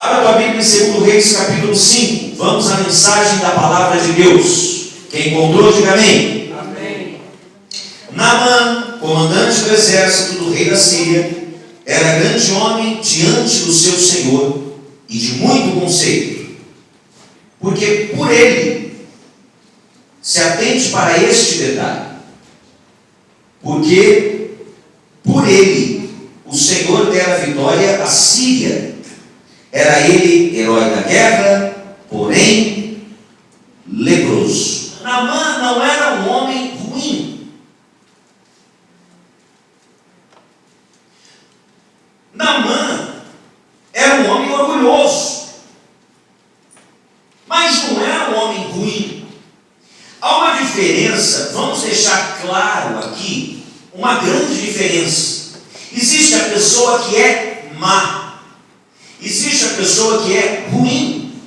Abra tua Bíblia em 2 Reis, capítulo 5. Vamos à mensagem da palavra de Deus. Quem encontrou, diga amém. Amém. Naamã, comandante do exército do rei da Síria, era grande homem diante do seu senhor e de muito conceito. Porque por ele, se atente para este detalhe, porque por ele o Senhor dera vitória à Síria. Era ele herói da guerra, porém leproso. Naamã não era um homem ruim. Naamã era um homem orgulhoso, mas não era um homem ruim. Há uma diferença, vamos deixar claro aqui, uma grande diferença. Existe a pessoa que é má. Existe a pessoa que é ruim.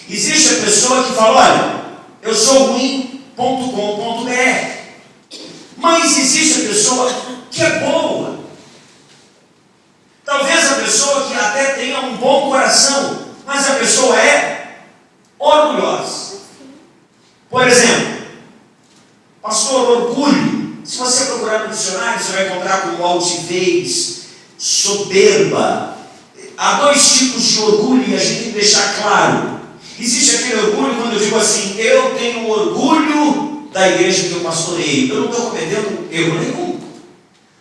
Existe a pessoa que fala, olha, eu sou ruim.com.br. Mas existe a pessoa que é boa. Talvez a pessoa que até tenha um bom coração, mas a pessoa é orgulhosa. Por exemplo, pastor, orgulho. Se você procurar no dicionário, você vai encontrar como altivez, soberba. Há dois tipos de orgulho e a gente tem que deixar claro. Existe aquele orgulho quando eu digo assim, eu tenho orgulho da igreja que eu pastoreio. Eu não estou cometendo erro nenhum.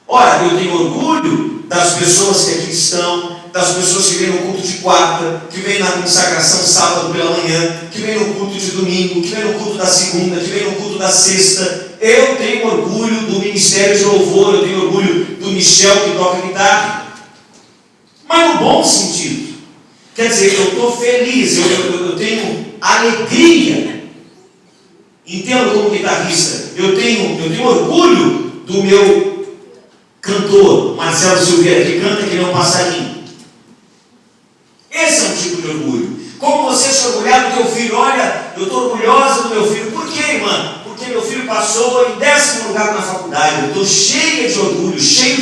Ora, eu tenho orgulho das pessoas que aqui estão, das pessoas que vêm no culto de quarta, que vêm na consagração sábado pela manhã, que vêm no culto de domingo, que vêm no culto da segunda, que vêm no culto da sexta. Eu tenho orgulho do ministério de louvor, eu tenho orgulho do Michel que toca guitarra. Mas no bom sentido. Quer dizer, eu estou feliz, eu tenho alegria. Entendo como guitarrista. Eu tenho orgulho do meu cantor, Marcelo Silveira, que canta que nem um passarinho. Esse é um tipo de orgulho. Como você se orgulhar do teu filho? Olha, eu estou orgulhosa do meu filho. Por quê, irmã? Porque meu filho passou em 10º lugar na faculdade. Eu estou cheio de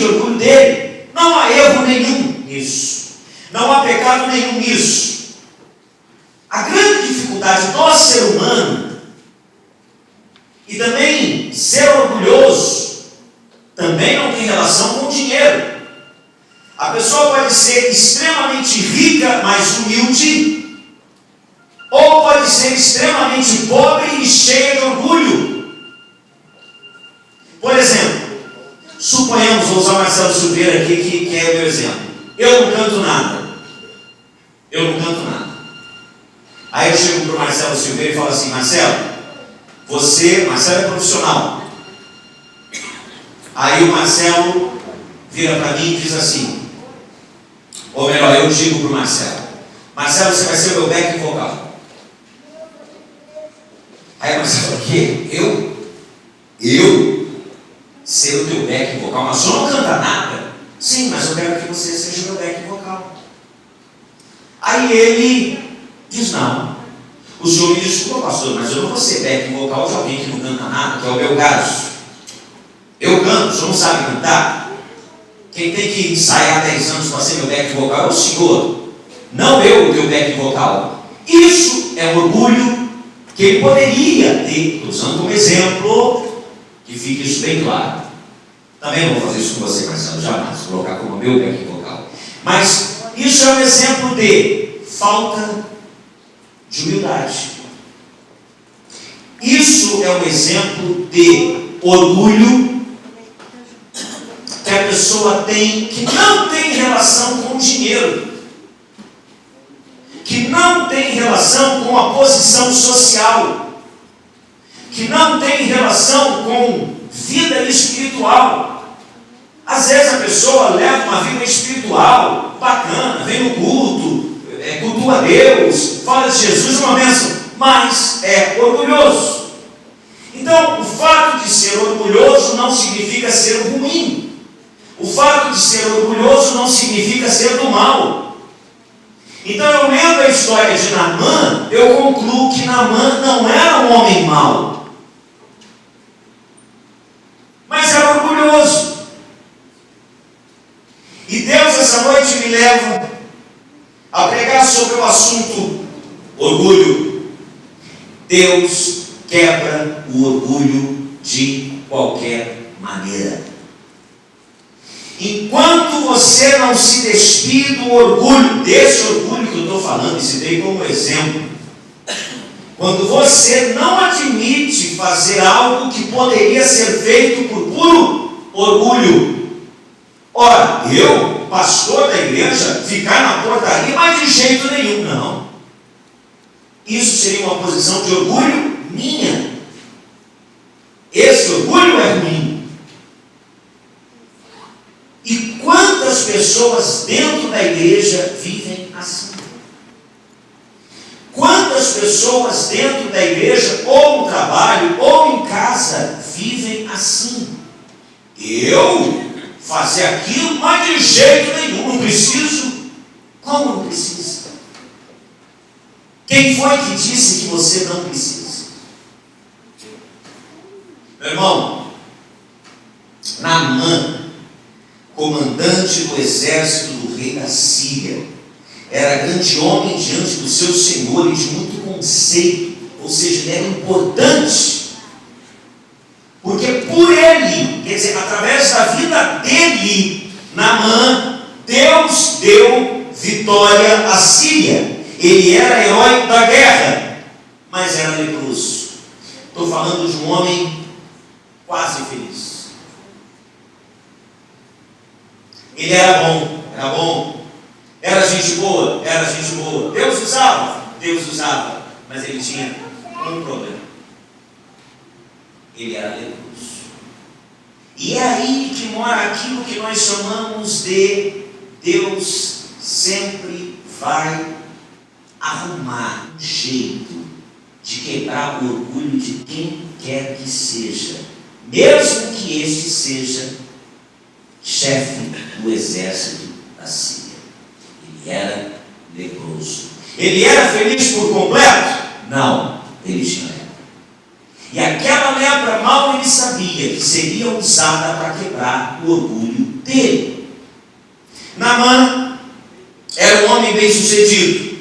orgulho dele. Não há erro nenhum nisso. Não há pecado nenhum nisso. A grande dificuldade do ser humano, e também ser orgulhoso, também não tem relação com o dinheiro. A pessoa pode ser extremamente rica, mas humilde, ou pode ser extremamente pobre e cheia de orgulho. Por exemplo, suponhamos, vou usar o Marcelo Silveira aqui, que é o meu exemplo. Eu não canto nada. Aí eu chego para o Marcelo Silveira e falo assim, Marcelo é profissional. Aí o Marcelo vira para mim e diz assim, ou melhor, eu digo para o Marcelo, você vai ser o meu back vocal. Aí o Marcelo fala, o quê? Eu? Ser o teu back vocal? Mas só não canta nada? Sim, mas eu quero que você seja o meu back vocal. Aí ele diz, não. O senhor me desculpa, pastor, mas eu não vou ser back vocal de alguém que não canta nada, que é o meu caso. Eu canto, o senhor não sabe cantar? Quem tem que ensaiar 10 anos para ser meu back vocal é o senhor, não eu, o teu back vocal. Isso é um orgulho que ele poderia ter, usando como exemplo, que fique isso bem claro. Também não vou fazer isso com você, Marcelo, jamais, colocar como meu back vocal. Mas isso é um exemplo de falta de humildade. Isso é um exemplo de orgulho que a pessoa tem, que não tem relação com o dinheiro, que não tem relação com a posição social, que não tem relação com vida espiritual. Às vezes a pessoa leva uma vida espiritual bacana, vem no culto, cultua a Deus, fala de Jesus, uma bênção, mas é orgulhoso. Então, o fato de ser orgulhoso não significa ser ruim. O fato de ser orgulhoso não significa ser do mal. Então, eu lendo a história de Naamã, eu concluo que Naamã não era um homem mau, mas era orgulhoso. E Deus essa noite me leva a pregar sobre o assunto orgulho. Deus quebra o orgulho de qualquer maneira. Enquanto você não se despir do orgulho, desse orgulho que eu estou falando, e citei como exemplo, quando você não admite fazer algo que poderia ser feito por puro orgulho. Ora, eu, pastor da igreja, ficar na portaria, mas de jeito nenhum, não. Isso seria uma posição de orgulho minha. Esse orgulho é ruim. E quantas pessoas dentro da igreja vivem assim? Quantas pessoas dentro da igreja, ou no trabalho, ou em casa, vivem assim? Eu fazer aquilo, mas de jeito nenhum, não preciso. Como não precisa? Quem foi que disse que você não precisa? Meu irmão, Naamã, comandante do exército do rei da Síria, era grande homem diante do seu senhor e de muito conceito, ou seja, ele era importante, porque por ele, quer dizer, através da vida dele, Naamã, Deus deu vitória à Síria. Ele era herói da guerra, mas era leproso. Estou falando de um homem quase feliz. Ele era bom, era gente boa, Deus usava, mas ele tinha um problema. Ele era leproso. E é aí que mora aquilo que nós chamamos de Deus sempre vai arrumar um jeito de quebrar o orgulho de quem quer que seja, mesmo que este seja chefe do exército da Síria. Ele era leproso. Ele era feliz por completo? Não, ele tinha lepra. E aquela lepra, mal ele sabia que seria usada para quebrar o orgulho dele. Naamã era um homem bem sucedido.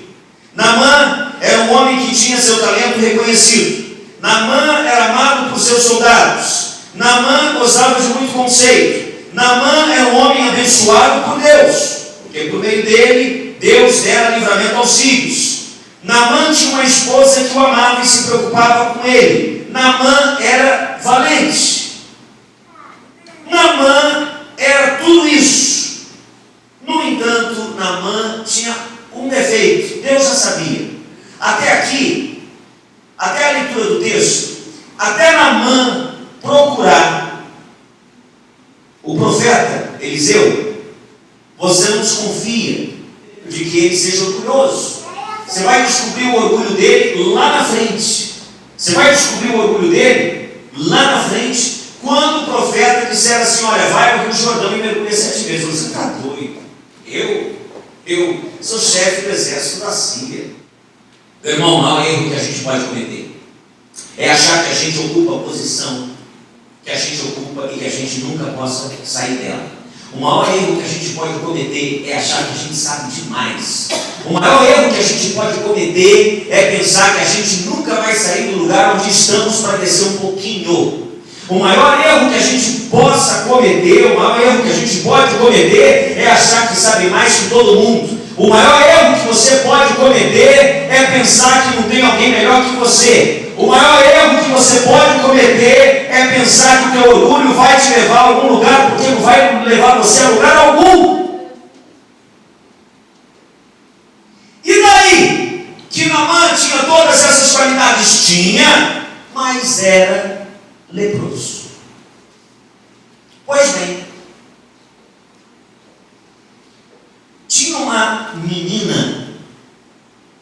Naamã era um homem que tinha seu talento reconhecido. Naamã era amado por seus soldados. Naamã gozava de muito conceito. Naamã era um homem abençoado por Deus, porque por meio dele, Deus dera livramento aos sírios. Naamã tinha uma esposa que o amava e se preocupava com ele. Naamã era valente. Naamã era tudo isso. No entanto, Naamã tinha um defeito. Deus já sabia. Até aqui, até a leitura do texto, até Naamã procurar o profeta Eliseu, você não desconfia de que ele seja orgulhoso. Você vai descobrir o orgulho dele lá na frente. Você vai descobrir o orgulho dele lá na frente, quando o profeta disser assim: olha, vai ao Rio Jordão e mergulha 7 vezes. Você está doido? Eu sou chefe do exército da Síria. Meu irmão, o maior erro que a gente pode cometer é achar que a gente ocupa a posição que a gente ocupa e que a gente nunca possa sair dela. O maior erro que a gente pode cometer é achar que a gente sabe demais. O maior erro que a gente pode cometer é pensar que a gente nunca vai sair do lugar onde estamos para descer um pouquinho. O maior erro que a gente possa cometer, o maior erro que a gente pode cometer é achar que sabe mais que todo mundo. O maior erro que você pode cometer é pensar que não tem alguém melhor que você. O maior erro que você pode cometer é pensar que o teu orgulho vai te levar a algum lugar, porque não vai levar você a lugar algum. E daí? Que Naamã tinha todas essas qualidades? Tinha, mas era leproso. Pois bem, tinha uma menina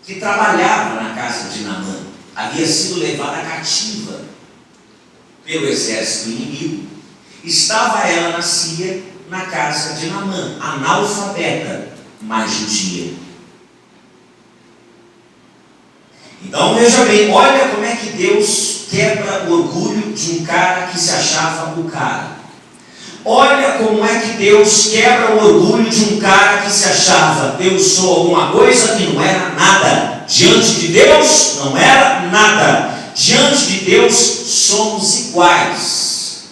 que trabalhava na casa de Naamã. Havia sido levada cativa pelo exército inimigo. Estava ela na Síria, na casa de Naamã, analfabeta, mas judia. Então veja bem, olha como é que Deus quebra o orgulho de um cara que se achava o cara. Olha como é que Deus quebra o orgulho de um cara que se achava achava: eu sou alguma coisa, e não era nada. Diante de Deus não era nada. Diante de Deus somos iguais.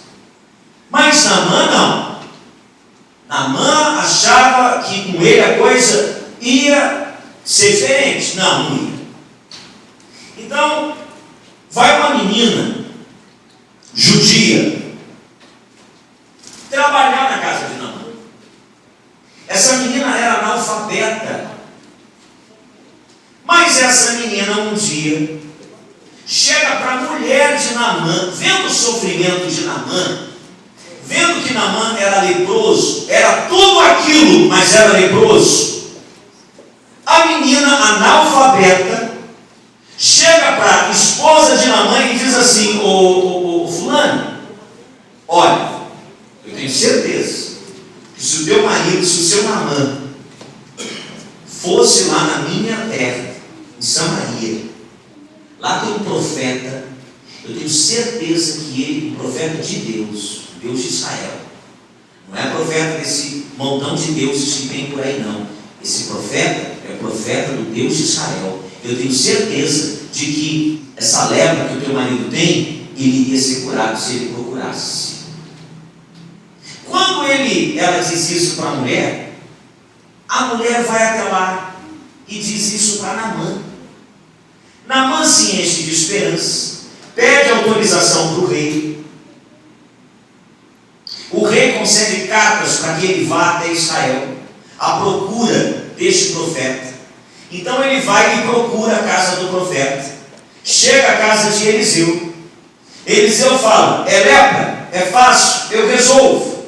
Mas Naamã não. Naamã achava que com ele a coisa ia ser diferente. Não ia. Então, vai uma menina judia trabalhar na casa de Naamã. Essa menina era analfabeta. Mas essa menina um dia chega para a mulher de Naamã, vendo o sofrimento de Naamã, vendo que Naamã era leproso, era tudo aquilo, mas era leproso. A menina analfabeta chega para a esposa de Naamã e diz assim: ô fulano, olha, eu tenho certeza que se o teu marido, se o seu Naamã fosse lá na minha terra, em Samaria, lá tem um profeta, eu tenho certeza que ele, um profeta de Deus, Deus de Israel, não é profeta desse montão de deuses que tem por aí não. Esse profeta é o profeta do Deus de Israel. Eu tenho certeza de que essa lepra que o teu marido tem, ele iria ser curado se ele procurasse. Quando ela diz isso para a mulher vai até lá e diz isso para Naamã. Naamã se enche de esperança, pede autorização para o rei. O rei concede cartas para que ele vá até Israel à procura deste profeta. Então ele vai e procura a casa do profeta. Chega à casa de Eliseu. Eliseu fala: é lepra? É fácil, eu resolvo.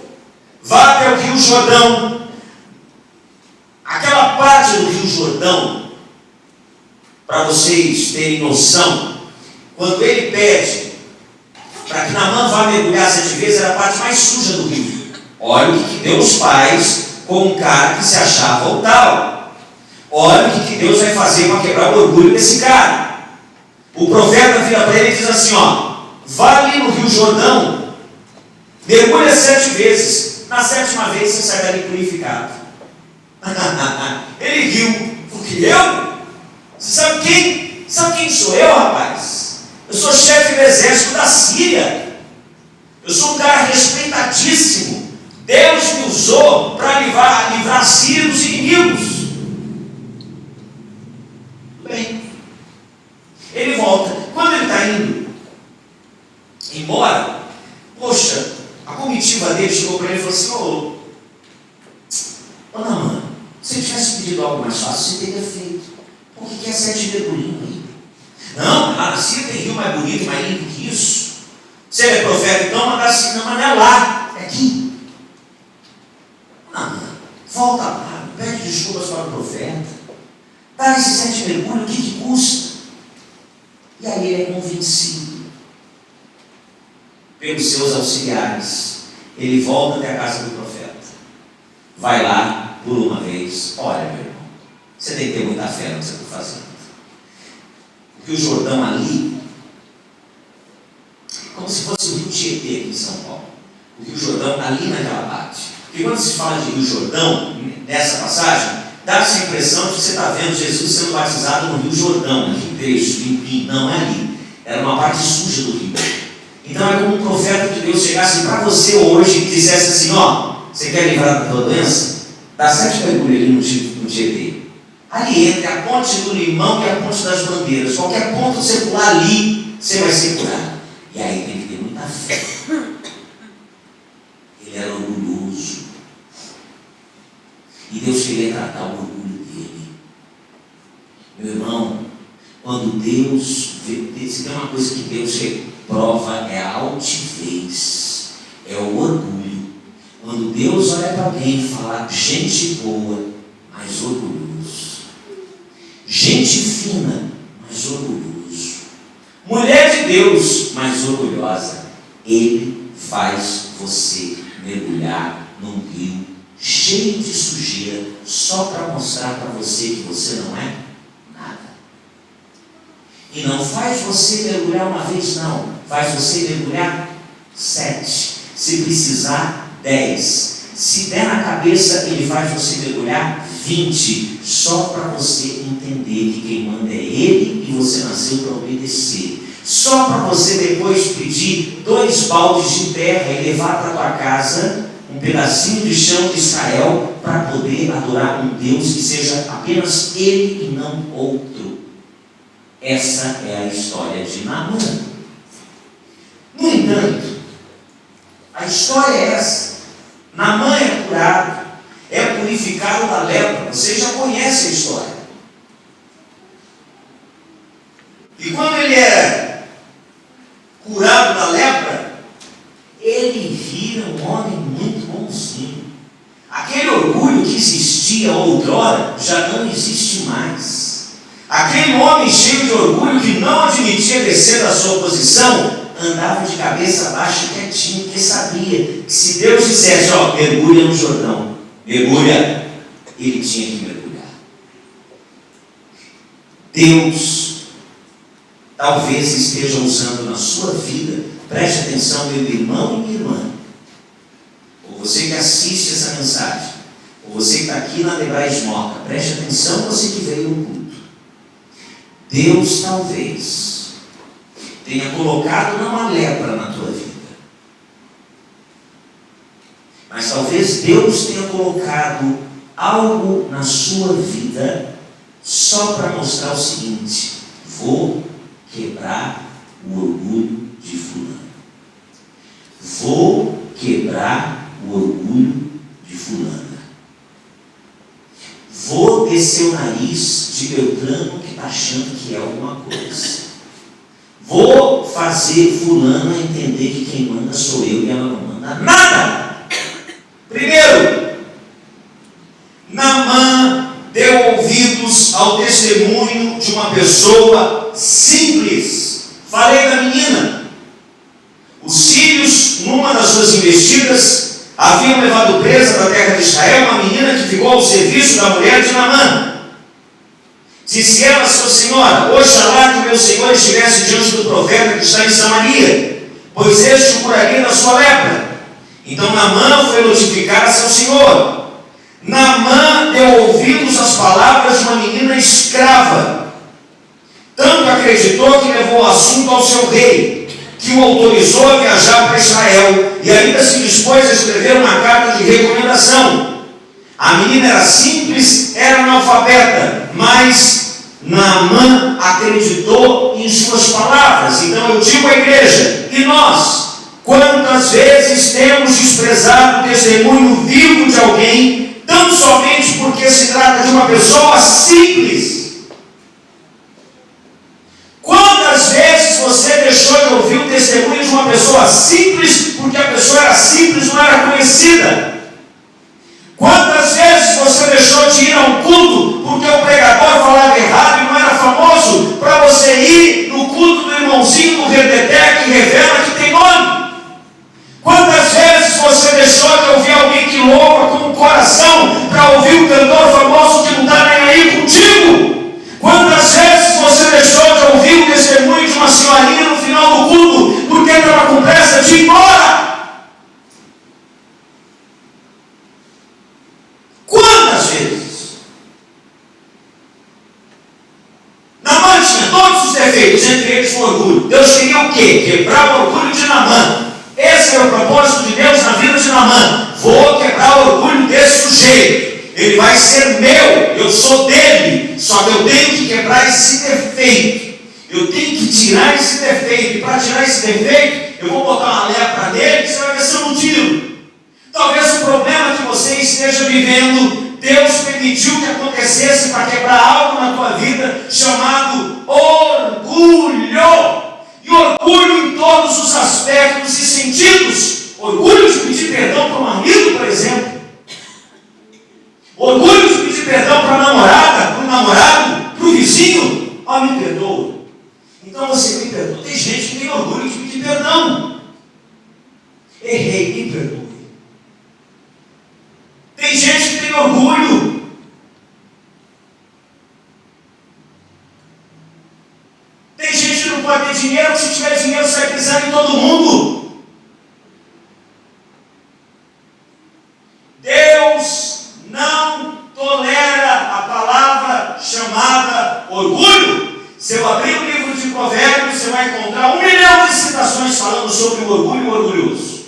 Vá até o Rio Jordão. Aquela parte do Rio Jordão, para vocês terem noção, quando ele pede para que Naamã vá mergulhar 7 vezes, era a parte mais suja do rio. Olha o que Deus faz com um cara que se achava o tal. Olha o que Deus vai fazer para quebrar o orgulho desse cara. O profeta vira para ele e diz assim: ó, vá ali no Rio Jordão, mergulha 7 vezes. Na 7ª vez você sai dali purificado. Ele riu, porque eu? Você sabe quem sou eu, rapaz? Eu sou chefe do exército da Síria. Eu sou um cara respeitadíssimo. Deus me usou para livrar a Síria dos inimigos. Tudo bem. Ele volta. Quando ele está indo embora, poxa, a comitiva dele chegou para ele e falou assim: ô Naamã, se ele tivesse pedido algo mais fácil, você teria feito. Por que é 7 mergulhinhos aí? Não, lá na Síria tem rio mais bonito, mais lindo que isso. Você é profeta, então manda assim: não, mas não é lá, é aqui. Naamã, volta lá, pede desculpas para o profeta, dá esses 7 mergulhos, o que custa? E aí ele é convencido pelos seus auxiliares. Ele volta até a casa do profeta, vai lá por uma vez. Olha, meu irmão, você tem que ter muita fé no que você está fazendo, porque o Jordão ali, como se fosse o Rio Tietê aqui em São Paulo. O Rio Jordão ali naquela parte. Porque quando se fala de Rio Jordão, nessa passagem, dá essa impressão de que você está vendo Jesus sendo batizado no Rio Jordão, naquele trecho limpinho. Não é ali, era uma parte suja do rio. Então é como um profeta de Deus chegasse para você hoje e dissesse assim: ó, você quer livrar da tua doença? Dá 7 mergulhos ali no Tietê. Ali entre a ponte do Limão e a ponte das Bandeiras. Qualquer ponto que você pular ali, você vai ser curado. E aí tem que ter muita fé. Ele era orgulhoso. E Deus queria tratar o orgulho dele. Meu irmão, quando Deus, se tem uma coisa que Deus reprova, é a altivez, é o orgulho. Quando Deus olha para alguém e fala: gente boa, mas orgulhoso. Gente fina, mas orgulhoso. Mulher de Deus, mas orgulhosa. Ele faz você mergulhar num rio cheio de sujeira, só para mostrar para você que você não é nada. E não faz você mergulhar uma vez, não. Faz você mergulhar 7. Se precisar, 10. Se der na cabeça, ele faz você mergulhar 20, só para você entender que quem manda é ele e você nasceu para obedecer. Só para você depois pedir 2 baldes de terra e levar para tua casa um pedacinho de chão de Israel para poder adorar um Deus que seja apenas ele e não outro. Essa é a história de Naamã. No entanto, a história é essa. Naamã é curado, é purificado da lepra. Você já conhece a história. E quando ele é curado da lepra, ele vira um homem muito bonzinho. Aquele orgulho que existia outrora já não existe mais. Aquele homem cheio de orgulho que não admitia descer da sua posição, andava de cabeça baixa e quietinho, porque sabia que se Deus dissesse, ó, mergulha no Jordão, mergulha, ele tinha que mergulhar. Deus talvez esteja usando na sua vida, preste atenção, meu irmão e minha irmã, ou você que assiste essa mensagem, ou você que está aqui na Debrais Moca, preste atenção, você que veio no culto. Deus talvez tenha colocado não uma lepra na tua vida, mas talvez Deus tenha colocado algo na sua vida só para mostrar o seguinte: vou quebrar o orgulho de fulano. Vou quebrar o orgulho de fulana. Vou descer o nariz de Beltrano que está achando que é alguma coisa. Vou fazer fulana entender que quem manda sou eu e ela não manda nada. Primeiro, Naamã deu ouvidos ao testemunho de uma pessoa simples. Falei da menina. Os sírios, numa das suas investidas, haviam levado presa da terra de Israel uma menina que ficou ao serviço da mulher de Naamã. Disse ela à sua senhora: oxalá que o meu senhor estivesse diante do profeta que está em Samaria, pois este o curaria da sua lepra. Então Naamã foi notificar a seu senhor. Naamã deu ouvidos às palavras de uma menina escrava. Tanto acreditou que levou o assunto ao seu rei, que o autorizou a viajar para Israel e ainda se dispôs a escrever uma carta de recomendação. A menina era simples, era analfabeta, mas Naamã acreditou em suas palavras. Então eu digo à igreja, e nós, quantas vezes temos desprezado o testemunho vivo de alguém, tão somente porque se trata de uma pessoa simples? Quantas vezes você deixou de ouvir o testemunho de uma pessoa simples porque a pessoa era simples, não era conhecida? Quantas vezes você deixou de ir a um culto porque o pregador falava errado e não era famoso, para você ir no culto do irmãozinho do Redeté que revela que tem nome? Quantas vezes você deixou de ouvir alguém que louva com o coração para ouvir o cantor famoso que não está nem aí contigo? Quantas vezes você deixou de ouvir o testemunho de uma senhorinha no final do culto porque estava com pressa de ir embora? Quantas vezes? Naamã tinha todos os defeitos, entre eles o orgulho. Deus queria o quê? Quebrar o orgulho de Naamã. Esse era o propósito de Deus na vida de Naamã. Vou quebrar o orgulho desse sujeito. Ele vai ser meu, eu sou dele. Só que eu tenho que quebrar esse defeito. Eu tenho que tirar esse defeito. E para tirar esse defeito, eu vou botar uma lepra nele, que você vai ver se eu não tiro. Talvez o problema que você esteja vivendo, Deus permitiu que acontecesse para quebrar algo na tua vida chamado orgulho. E orgulho em todos os aspectos e sentidos. Orgulho de pedir perdão para um amigo, por exemplo. Orgulho de pedir perdão para a namorada, para o namorado, para o vizinho. Ó, me perdoa. Então você me perdoa. Tem gente que tem orgulho de pedir perdão. Errei, me perdoe. Tem gente que tem orgulho. Tem gente que não pode ter dinheiro, que se tiver dinheiro sai pisando em todo mundo. ministrações falando sobre o orgulho e o orgulhoso.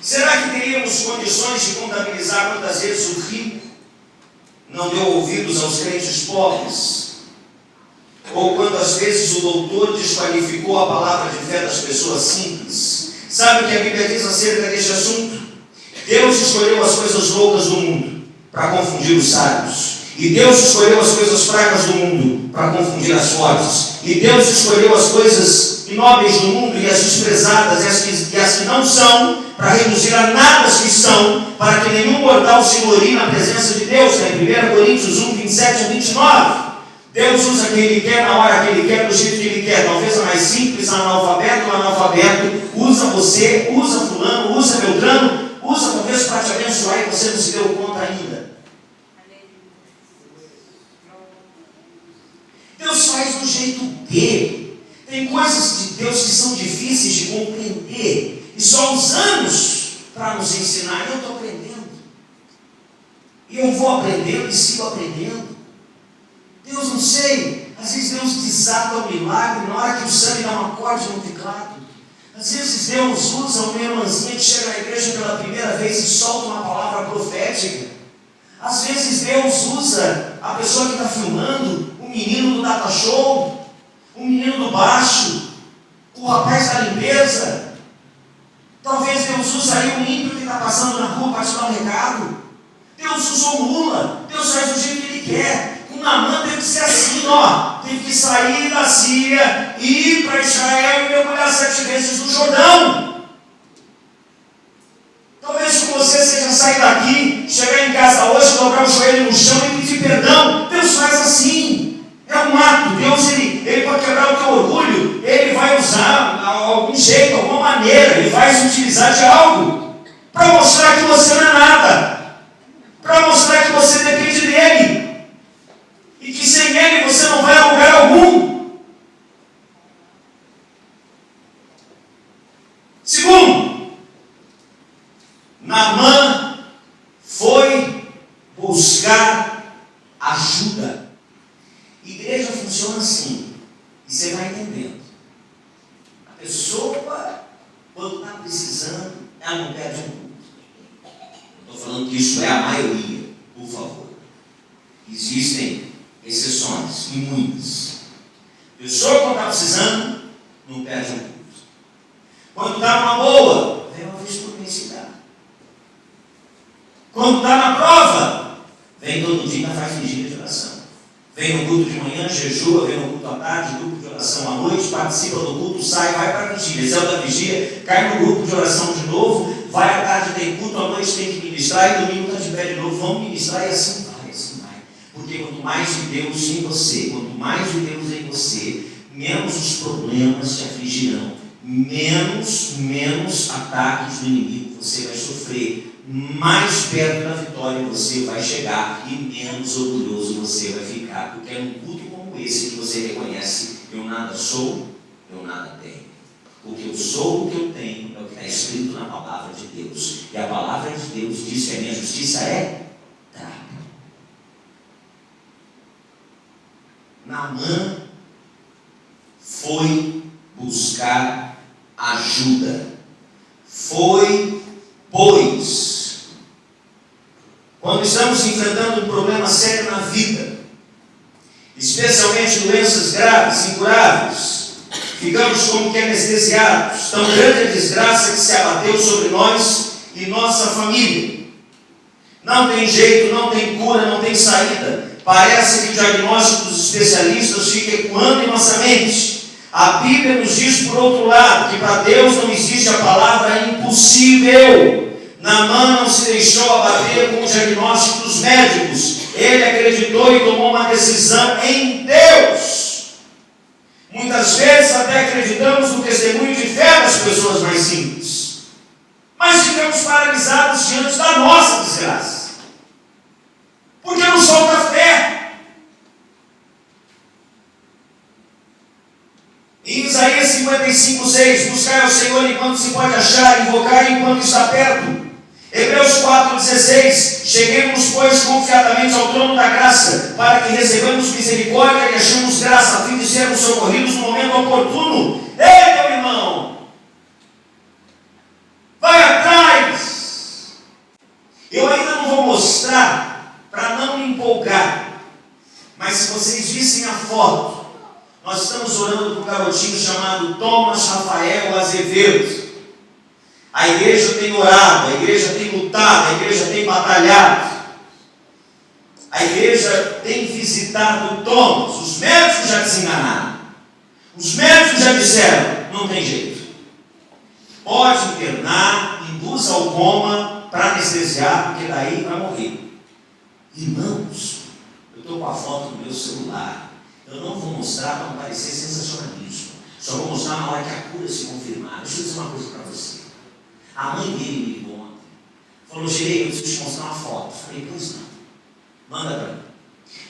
Será que teríamos condições de contabilizar quantas vezes o rico não deu ouvidos aos crentes pobres? Ou quantas vezes o doutor desqualificou a palavra de fé das pessoas simples? Sabe o que a Bíblia diz acerca deste assunto? Deus escolheu as coisas loucas do mundo para confundir os sábios. E Deus escolheu as coisas fracas do mundo para confundir as fortes. E Deus escolheu as coisas inóbeis do mundo e as desprezadas e as que não são, para reduzir a nada as que são, para que nenhum mortal se glorie na presença de Deus. Em 1 Coríntios 1, 27 a 29. Deus usa quem Ele quer, na hora que Ele quer, do jeito que Ele quer. Talvez a mais simples, analfabeto, usa você, usa fulano, usa Beltrano, usa talvez para te abençoar e você não se deu conta ainda. Deus faz do jeito dele. Tem coisas de Deus que são difíceis de compreender, e só os anos para nos ensinar. Eu estou aprendendo, e eu vou aprendendo e sigo aprendendo. Deus, não sei, às vezes Deus desata o milagre na hora que o sangue dá um acorde no teclado. Às vezes Deus usa uma irmãzinha que chega na igreja pela primeira vez e solta uma palavra profética. Às vezes Deus usa a pessoa que está filmando, o menino do data show, o menino do baixo, o rapaz da limpeza. Talvez Deus use aí um ímpio que está passando na rua para te dar um recado. Deus usou mula. Deus faz do jeito que Ele quer. Com Naamã teve que ser assim, ó. Teve que sair da Síria, ir para Israel e mergulhar 7 vezes no Jordão. Talvez com você seja sair daqui, chegar em casa hoje, dobrar o joelho no chão e pedir perdão. Deus faz assim. É um ato. Deus, ele pode quebrar o teu orgulho. Ele vai usar algum jeito, alguma maneira. Ele vai se utilizar de algo para mostrar que você não é nada, para mostrar que você depende dele e que sem ele você não vai a lugar algum. Segundo, Naamã foi buscar ajuda. Igreja funciona assim, e você vai entendendo. A pessoa, quando está precisando, ela não perde um culto. Estou falando que isso é a maioria, por favor. Existem exceções, e muitas. A pessoa, quando está precisando, não perde um culto. Quando está numa boa, vem uma vez por mês se dá. Quando está na prova, vem todo dia e faz vigília de oração. Vem no culto de manhã, jejua, vem no culto à tarde, grupo de oração à noite, participa do culto, sai, vai para a vigília, exalta a vigia, cai no grupo de oração de novo, vai à tarde, tem culto, à noite tem que ministrar, e domingo está de pé de novo, vamos ministrar, e assim vai, assim vai. Porque quanto mais de Deus em você, quanto mais de Deus em você, menos os problemas te afligirão, menos ataques do inimigo você vai sofrer, mais perto da vitória você vai chegar e menos orgulhoso você vai ficar, porque é num culto como esse que você reconhece: eu nada sou, eu nada tenho. O que eu sou, o que eu tenho, é o que está escrito na palavra de Deus. E a palavra de Deus diz que a minha justiça é trapo. Naamã foi buscar ajuda. Foi, pois, quando estamos enfrentando um problema sério na vida, especialmente doenças graves, incuráveis, ficamos como que anestesiados. Tão grande a desgraça que se abateu sobre nós e nossa família. Não tem jeito, não tem cura, não tem saída. Parece que o diagnóstico dos especialistas fica ecoando em nossa mente. A Bíblia nos diz, por outro lado, que para Deus não existe a palavra impossível. Naamã não se deixou abater com o diagnóstico dos médicos. Ele acreditou e tomou uma decisão em Deus. Muitas vezes até acreditamos no testemunho de fé das pessoas mais simples, mas ficamos paralisados diante da nossa desgraça, porque nos falta fé. Em Isaías 55:6, buscai ao Senhor enquanto se pode achar, invocar enquanto está perto. Hebreus 4,16. Cheguemos, pois, confiadamente ao trono da graça, para que recebamos misericórdia e achemos graça, a fim de sermos socorridos no momento oportuno. Ei, meu irmão! Vai atrás! Eu ainda não vou mostrar, para não me empolgar, mas se vocês vissem a foto, nós estamos orando por um garotinho chamado Thomas Rafael Azevedo. A igreja tem orado, a igreja tem lutado, a igreja tem batalhado. A igreja tem visitado o Thomas. Os médicos já desenganaram. Os médicos já disseram, não tem jeito. Pode internar, induz ao coma para anestesiar, porque daí vai morrer. Irmãos, eu estou com a foto no meu celular. Eu não vou mostrar para não parecer sensacionalismo. Só vou mostrar na hora que a cura se confirmar. Deixa eu dizer uma coisa para você. A mãe dele me ligou ontem. Falou, Gerei, eu preciso te mostrar uma foto. Falei, pois não. Manda para mim.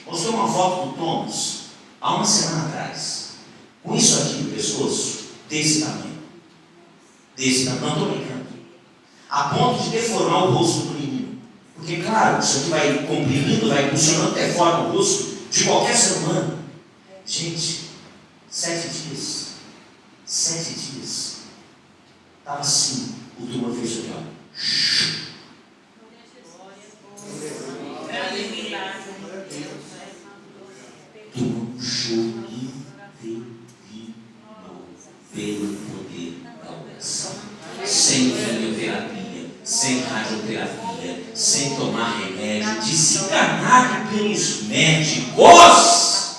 Mostrou uma foto do Thomas há uma semana atrás. Com isso aqui no pescoço, desse tamanho. Desse tamanho. Não estou brincando. A ponto de deformar o rosto do menino. Porque, claro, isso aqui vai comprimindo, vai impulsionando, deforma o rosto de qualquer ser humano. Gente, 7 dias. 7 dias. Estava assim. O tumor fez aqui, ó. Tumor pelo poder da oração. Sem quimioterapia, sem radioterapia, sem tomar remédio, desenganado pelos médicos.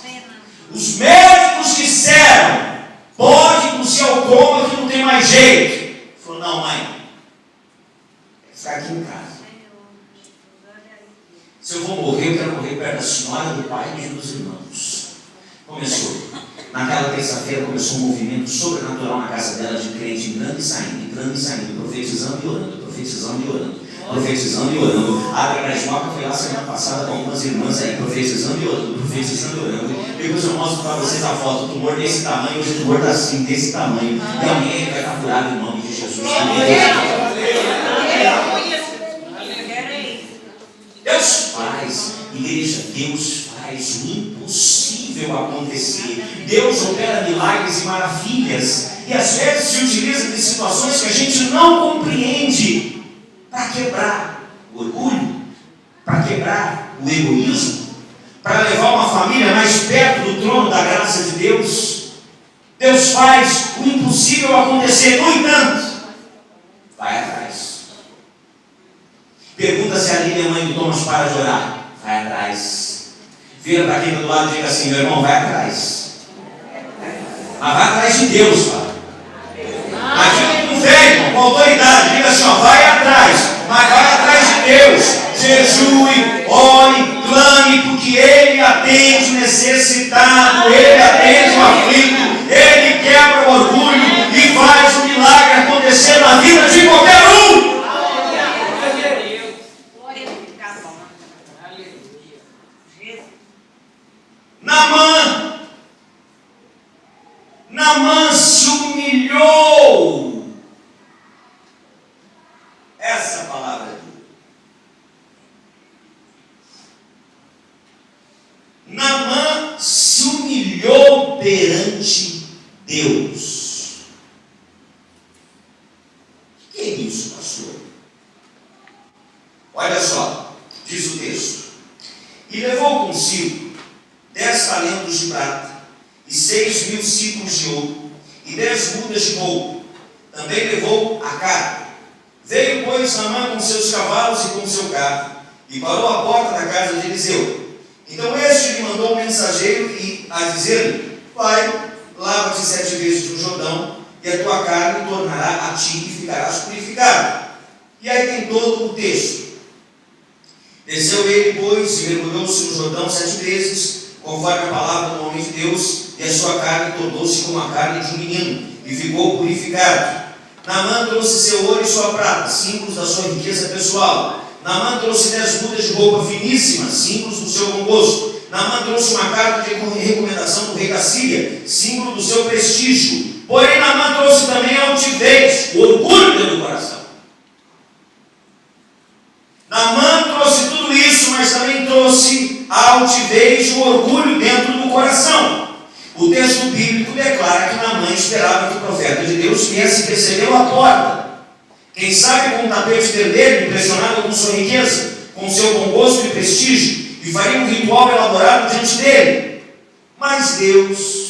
Os médicos disseram, pode induzir ao coma que não tem mais jeito. Falou, não, mãe, ficar aqui em casa. Se eu vou morrer, eu quero morrer perto da senhora, do pai e dos irmãos. Começou. Naquela terça-feira começou um movimento sobrenatural na casa dela de crente entrando e saindo, profetizando e orando, profetizando e orando, profetizando e orando. A Grajoca foi lá semana passada com algumas irmãs aí, profetizando e orando, profetizando e orando. Depois eu mostro para vocês a foto, o tumor desse tamanho, hoje o tumor está assim, desse tamanho. E amanhã vai estar curado em nome de Jesus. Deus faz, igreja, Deus faz o impossível acontecer. Deus opera milagres e maravilhas. E às vezes se utiliza de situações que a gente não compreende para quebrar o orgulho, para quebrar o egoísmo, para levar uma família mais perto do trono da graça de Deus. Deus faz o impossível acontecer. No entanto, vai atrás. Pergunta se a Lília, mãe do Thomas, para de orar. Vai atrás. Vira para quem está do lado e diga assim, meu irmão, vai atrás. Mas vai atrás de Deus, Pai. Aquilo que não vem, com autoridade, diga assim, ó, vai atrás. Mas vai atrás de Deus. Jejue, ore, clame, porque Ele atende o necessitado, Ele atende o aflito, Ele quebra o orgulho e faz o milagre acontecer na vida de qualquer um. Naamã se humilhou. Essa palavra é dura. Naamã se humilhou perante Deus. O que é isso, pastor? Olha só, diz o texto. E levou consigo 10 talentos de prata, e 6.000 ciclos de ouro, e 10 mudas de couro. Também levou a carga. Veio, pois, Naamã com seus cavalos e com seu carro, e parou à porta da casa de Eliseu. Então este lhe mandou um mensageiro a dizer-lhe, vai, lava-te 7 vezes no Jordão, e a tua carne tornará a ti e ficarás purificado. E aí tem todo o texto. Desceu ele, pois, e mergulhou-se no Jordão 7 vezes, conforme a palavra do homem de Deus, e a sua carne tornou-se como a carne de um menino, e ficou purificado. Naamã trouxe seu ouro e sua prata, símbolos da sua riqueza pessoal. Naamã trouxe 10 mudas de roupa finíssima, símbolos do seu bom gosto. Naamã trouxe uma carta de recomendação do rei da Síria, símbolo do seu prestígio. Porém, Naamã trouxe também a altivez, o orgulho do coração. o orgulho dentro do coração. O texto bíblico declara que Naamã esperava que o profeta de Deus viesse recebê-lo à porta. Quem sabe com um tapete vermelho, impressionado com sua riqueza, com seu bom gosto e prestígio, e faria um ritual elaborado diante dele. Mas Deus...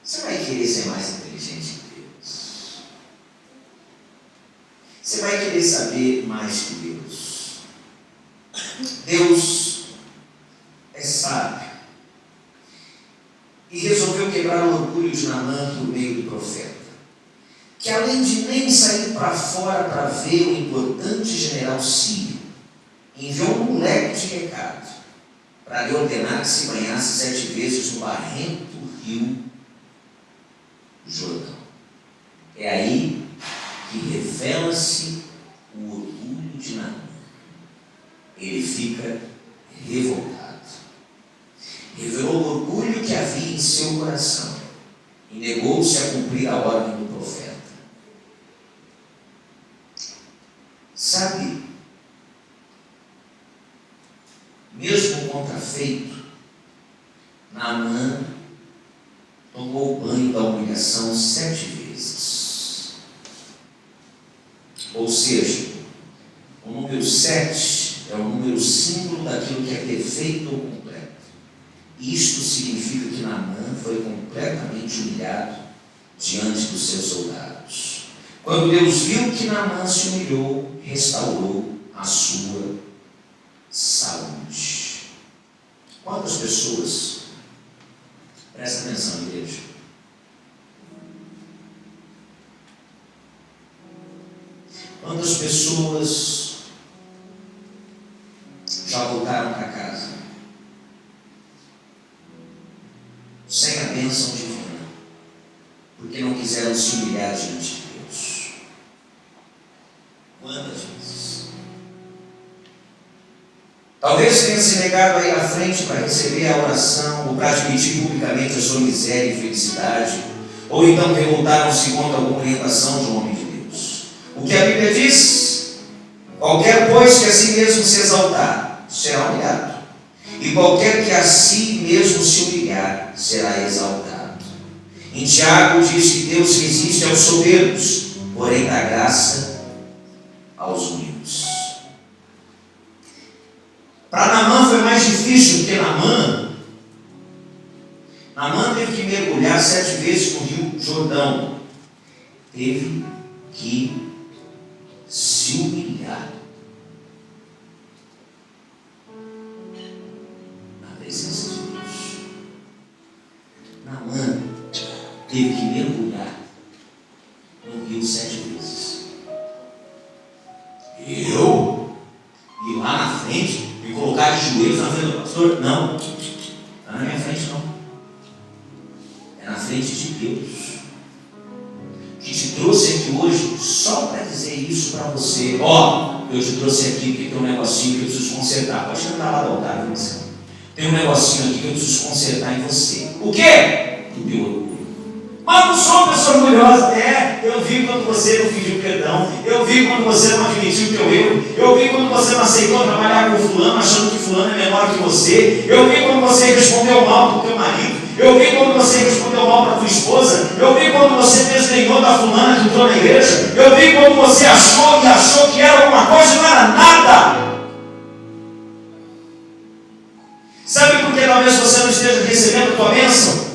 Você vai querer ser mais inteligente que Deus. Você vai querer saber mais que Deus. Deus é sábio. E resolveu quebrar o orgulho de Naamã por meio do profeta, que além de nem sair para fora para ver o importante general sírio, enviou um moleque de recado para lhe ordenar que se banhasse 7 vezes no barrento rio Jordão. É aí que revela-se o orgulho de Naamã. Ele fica revoltado. Revelou o orgulho que havia em seu coração e negou-se a cumprir a ordem do profeta. Sabe, mesmo contrafeito, Naamã tomou o banho da humilhação 7 vezes. Ou seja, o número 7 é o número símbolo daquilo que é perfeito ou completo. Isto significa que Naamã foi completamente humilhado diante dos seus soldados. Quando Deus viu que Naamã se humilhou, restaurou a sua saúde. Quantas pessoas, presta atenção, igreja, quantas pessoas já voltaram para casa sem a bênção divina, porque não quiseram se humilhar diante de Deus? Quantas vezes? Talvez tenha se negado a ir à frente para receber a oração, ou para admitir publicamente a sua miséria e felicidade, ou então revoltaram-se contra alguma orientação de um homem de Deus. O que a Bíblia diz? Qualquer, pois, que a si mesmo se exaltar, será humilhado. E qualquer que a si mesmo se humilhar, será exaltado. Em Tiago diz que Deus resiste aos soberbos, porém dá graça aos humildes. Para Naamã foi mais difícil, porque Naamã teve que mergulhar 7 vezes no rio Jordão. Teve que se humilhar na presença de Deus. Naamã teve que mergulhar no rio 7 vezes. Eu ir lá na frente, me colocar de joelhos na frente do pastor? Não, está na minha frente não. É na frente de Deus, que te trouxe aqui hoje só para dizer isso para você. Eu te trouxe aqui porque tem um negocinho que eu preciso consertar. Pode cantar lá do altar, você. Tem um negocinho aqui que eu preciso consertar em você. O quê? O teu orgulho. Mas não sou uma pessoa orgulhosa. Eu vi quando você não pediu perdão. Eu vi quando você não admitiu o teu erro. Eu vi quando você não aceitou trabalhar com fulano, achando que fulano é menor que você. Eu vi quando você respondeu mal para o teu marido. Eu vi quando você respondeu mal para a tua esposa. Eu vi quando você desdenhou da fulana que entrou na igreja. Eu vi quando você achou que era alguma coisa e não era nada. Sabe por que talvez você não esteja recebendo a tua bênção?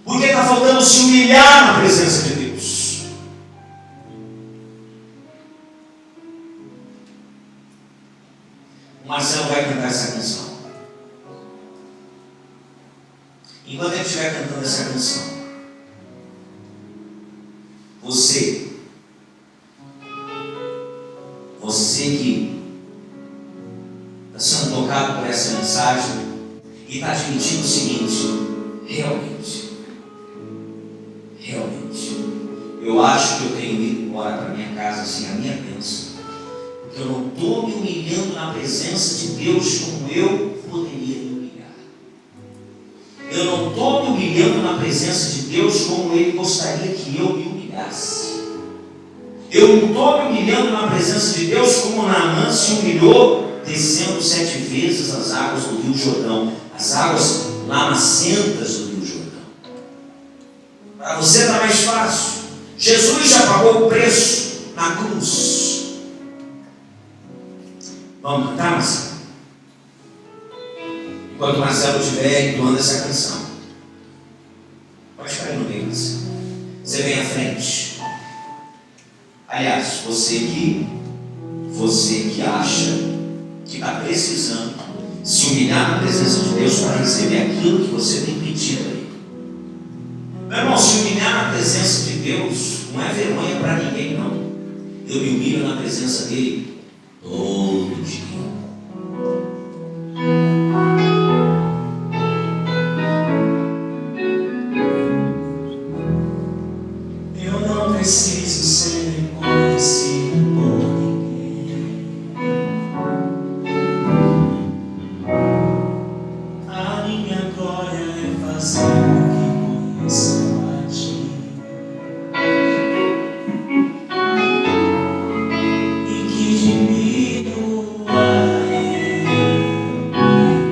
Porque está faltando se humilhar na presença de Deus. O Marcelo vai cantar essa canção. Enquanto ele estiver cantando essa canção, você que está sendo tocado por essa mensagem e está admitindo o seguinte: realmente, eu acho que eu tenho ido embora para minha casa sem a minha bênção, porque eu não estou me humilhando na presença de Deus como eu poderia me humilhar. Eu não estou me humilhando na presença de Deus como Ele gostaria que eu me humilhasse. Eu não estou me humilhando na presença de Deus como Naamã se humilhou descendo 7 vezes as águas do Rio Jordão, as águas lamacentas do Rio Jordão. Para você está mais fácil. Jesus já pagou o preço na cruz. Vamos cantar, Marcelo? Enquanto o Marcelo estiver entoando essa canção, pode ficar aí no meio, Marcelo. Você vem à frente. Aliás, você que acha que está precisando se humilhar na presença de Deus para receber aquilo que você tem pedido aí. Meu irmão, se humilhar na presença de Deus não é vergonha para ninguém, não. Eu me humilho na presença dele todo dia. Eu não preciso ser reconhecido por ninguém. A minha glória é fazer com que conheçam a ti. E que diminua eu,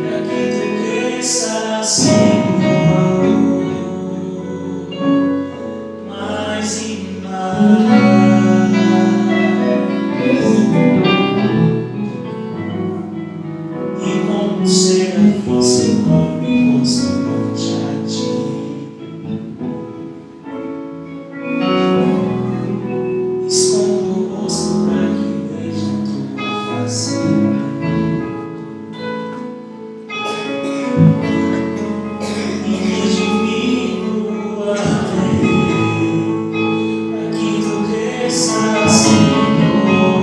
para que tu cresças, Senhor, mais e mais. E como serafim, Senhor, me constante a ti. Escondo o rosto para que veja tua face. E que diminua eu, para que tu cresças, Senhor,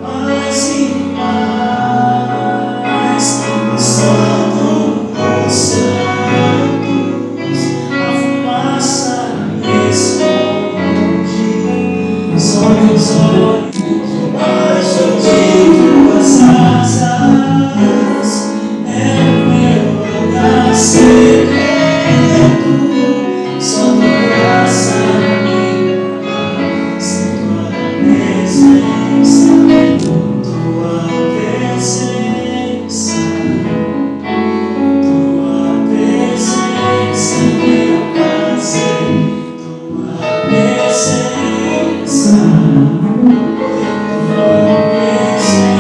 mais e mais. O Santo dos Santos, a fumaça me esconde. Só meus olhos debaixo de tuas asas é o meu lugar secreto. Só tua graça me traz tua presença, tua presença, tua presença, meu prazer, tua presença, tua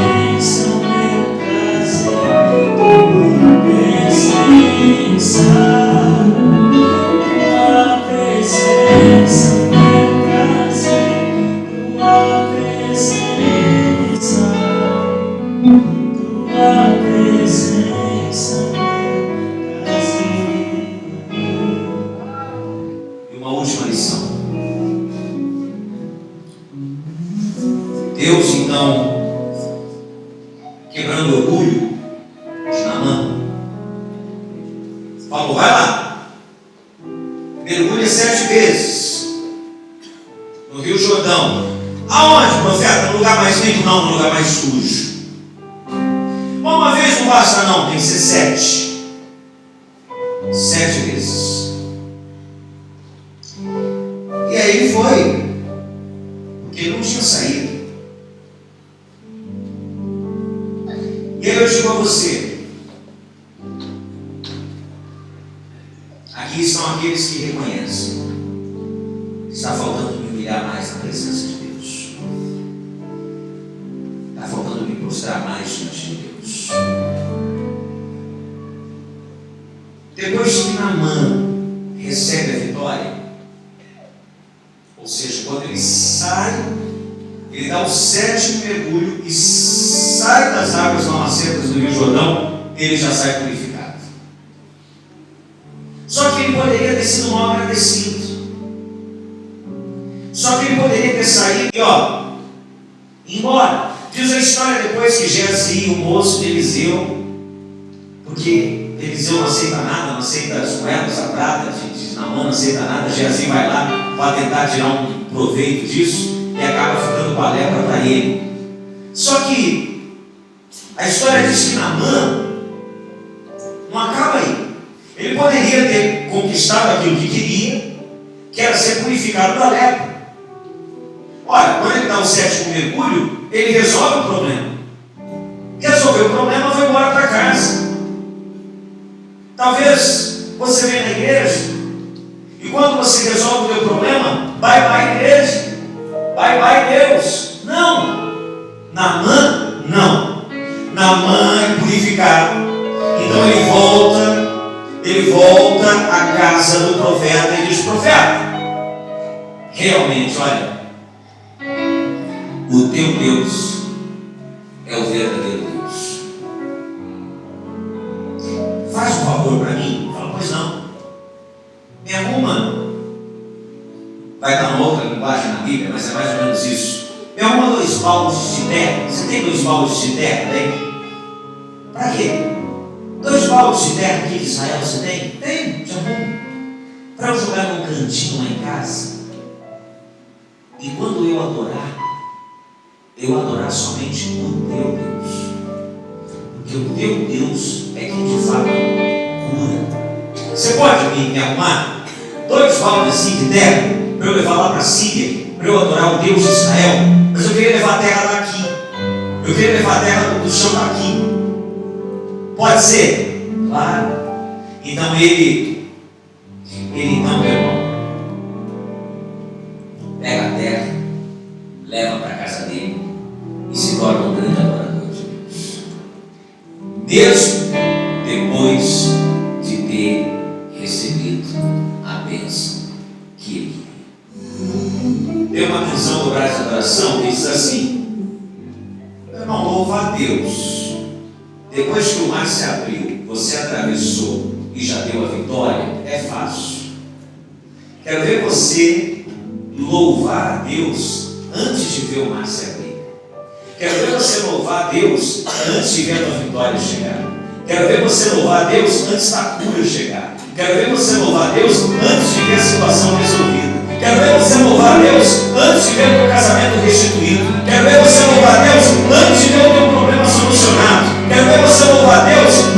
presença, meu prazer, tua presença. Tua presença, meu prazer, tua presença, tua presença, meu prazer. E uma última lição. Deus, então, quebrando o orgulho de Naamã, falou: vai lá, mergulha 7 vezes no Rio Jordão. Aonde, profeta? No lugar mais limpo? Não, no lugar mais sujo. Uma vez não basta, não, tem que ser 7. 7 vezes. E aí ele foi, porque ele não tinha saído. E aí eu digo a você: aqui estão aqueles que reconhecem. Está faltando me humilhar mais na presença de Deus. Está faltando me prostrar mais diante de Deus. Depois que Naamã recebe a vitória, ou seja, quando ele sai, ele dá o 7º mergulho e sai das águas lamacentas do Rio Jordão, ele já sai purificado. Só que ele poderia ter sido mal agradecido. Só que ele poderia ter saído e ir embora. Diz a história depois que Geazi, o moço de Eliseu, porque Eliseu não aceita nada, não aceita as moedas, a prata de Naamã, não aceita nada. Geazi vai lá para tentar tirar um proveito disso e acaba ficando com a lepra para ele. Só que a história diz que Naamã não acaba aí. Ele poderia ter conquistado aquilo que queria, que era ser purificado da lepra. Olha, quando ele dá o 7º mergulho, ele resolve o problema. Resolveu o problema, vai embora para casa. Talvez você venha na igreja e quando você resolve o teu problema, bye bye igreja, bye bye Deus. Não. Naamã, não. Naamã é purificado. Então ele volta à casa do profeta e diz: profeta, realmente, olha, o teu Deus é o verdadeiro Deus. Faz um favor para mim. Fala: pois não. Me arruma. Vai dar uma outra linguagem na Bíblia, mas é mais ou menos isso. Me arruma 2 baldes de terra. Você tem 2 baldes de terra aí? Para quê? 2 baldes de terra aqui de Israel você tem? Tem, te arrumo. Para eu jogar num cantinho lá em casa. E quando eu adorar somente o teu Deus. Porque o teu Deus é quem de fato cura. Você pode me arrumar 2 baldes assim de terra para eu levar lá para a Síria, para eu adorar o Deus de Israel? Mas eu queria levar a terra daqui. Eu queria levar a terra do chão daqui. Pode ser? Claro. Então ele então, meu irmão, pega a terra, leva para a casa dele e se torna um grande adorador de Deus. Mesmo depois de ter recebido a bênção que ele queria. Tem uma canção do Brasil de Adoração que diz assim: meu irmão, louva a Deus. Depois que o mar se abriu, você atravessou e já deu a vitória, é fácil. Quero ver você louvar a Deus antes de ver o mar se abrir. Quero ver você louvar a Deus antes de ver a tua vitória chegar. Quero ver você louvar a Deus antes da cura chegar. Quero ver você louvar a Deus antes de ver a situação resolvida. Quero ver você louvar a Deus antes de ver o teu casamento restituído. Quero ver você louvar a Deus antes de ver o teu problema solucionado. Quero ver você louvar a Deus